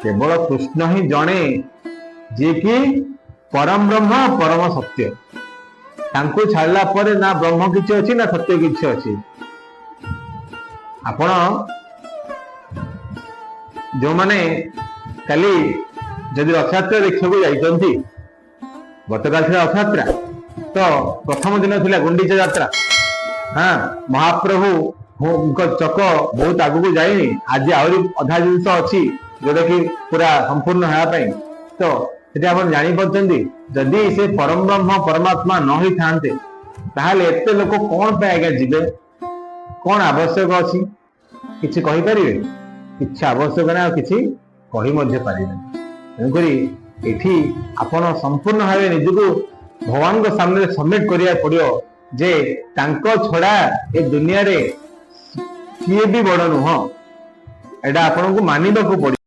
केवल कृष्ण ही जणे जे कि परम ब्रह्म परम सत्य तांको छाड़ला पर ना ब्रह्म किछि अछि ना सत्य किछि अछि। आपण जो माने काली जदि रथयात्रा देखा जाइछन्ती गतकाल थिला रथयात्रा तो प्रथम दिन थिला गुंडीचा यात्रा। हाँ महाप्रभु चक बहुत आगु जाइनी आज आहरी अधा जिनस अच्छी जोटा कि पूरा संपूर्ण होगापाई तो आप जानी पार्टी जदि से परम ब्रह्म परमात्मा न ही थांते ताहले एते लोक कौन पे आज्ञा जीवे कौन आवश्यक अच्छी किसी कहीपर किसी आवश्यक ना किसी कही पारे तेणुक ये आपण संपूर्ण भाव निजको भगवान को सामने सबमिट करिया पड़ियो जे तांको छड़ा ए दुनिया रे किए भी बड़ नुह एटा आपन को मानिबा को पड़ियो।